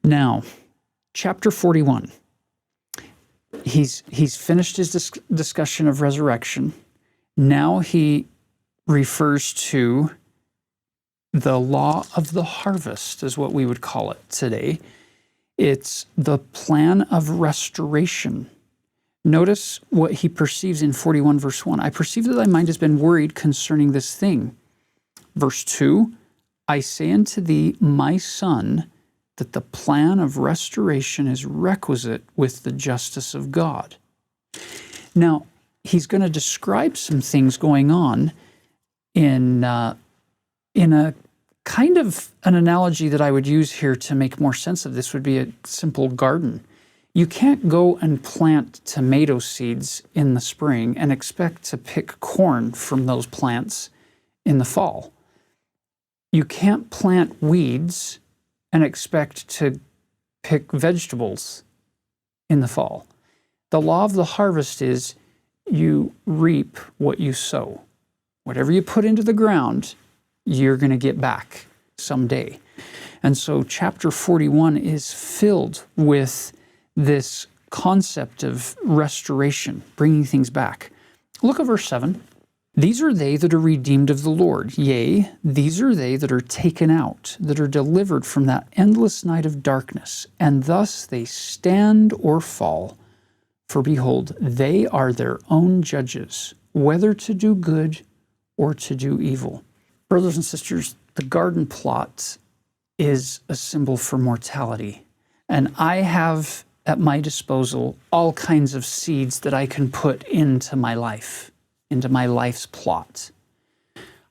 Now, chapter 41. He's finished his discussion of resurrection. Now he refers to the law of the harvest, is what we would call it today. It's the plan of restoration. Notice what he perceives in 41 verse 1. I perceive that thy mind has been worried concerning this thing. Verse 2, I say unto thee, my son, that the plan of restoration is requisite with the justice of God. Now, he's going to describe some things going on in a kind of an analogy that I would use here to make more sense of this would be a simple garden. You can't go and plant tomato seeds in the spring and expect to pick corn from those plants in the fall. You can't plant weeds and expect to pick vegetables in the fall. The law of the harvest is you reap what you sow. Whatever you put into the ground, you're going to get back someday. And so chapter 41 is filled with this concept of restoration, bringing things back. Look at verse 7. These are they that are redeemed of the Lord. Yea, these are they that are taken out, that are delivered from that endless night of darkness. And thus they stand or fall. For behold, they are their own judges, whether to do good or to do evil. Brothers and sisters, the garden plot is a symbol for mortality. And I have at my disposal all kinds of seeds that I can put into my life, into my life's plot.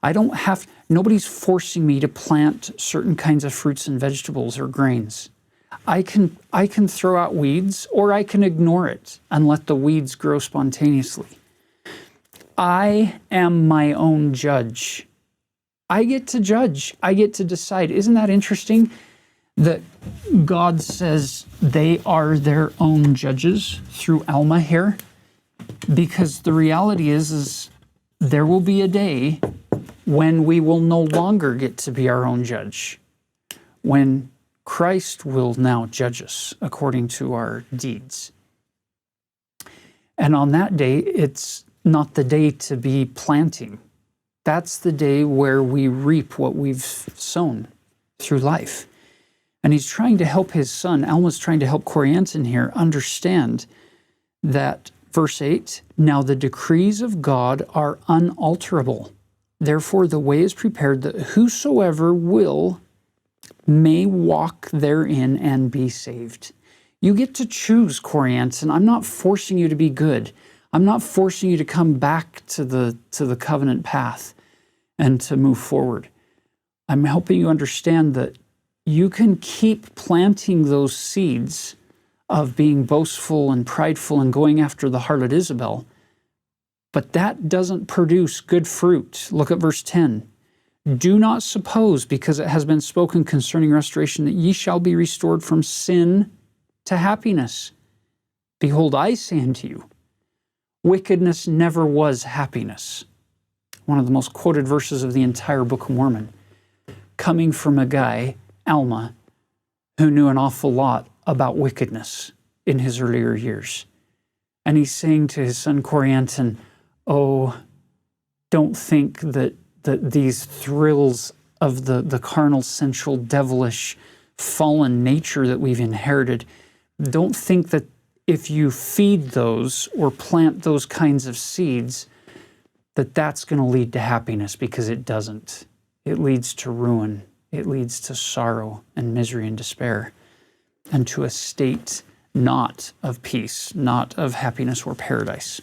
Nobody's forcing me to plant certain kinds of fruits and vegetables or grains. I can throw out weeds, or I can ignore it and let the weeds grow spontaneously. I am my own judge. I get to judge. I get to decide. Isn't that interesting that God says they are their own judges through Alma here? Because the reality is there will be a day when we will no longer get to be our own judge, when Christ will now judge us according to our deeds. And on that day, it's not the day to be planting. That's the day where we reap what we've sown through life. And he's trying to help his son, Alma's trying to help Corianton here, understand that, verse 8, now the decrees of God are unalterable. Therefore the way is prepared that whosoever will may walk therein and be saved. You get to choose, Corianton. I'm not forcing you to be good. I'm not forcing you to come back to the covenant path and to move forward. I'm helping you understand that you can keep planting those seeds of being boastful and prideful and going after the harlot Isabel, but that doesn't produce good fruit. Look at verse 10. Do not suppose, because it has been spoken concerning restoration, that ye shall be restored from sin to happiness. Behold, I say unto you, wickedness never was happiness. One of the most quoted verses of the entire Book of Mormon, coming from a guy, Alma, who knew an awful lot about wickedness in his earlier years. And he's saying to his son Corianton, oh, don't think that these thrills of the carnal, sensual, devilish, fallen nature that we've inherited, don't think that if you feed those or plant those kinds of seeds, that's going to lead to happiness, because it doesn't. It leads to ruin. It leads to sorrow and misery and despair, and to a state not of peace, not of happiness or paradise.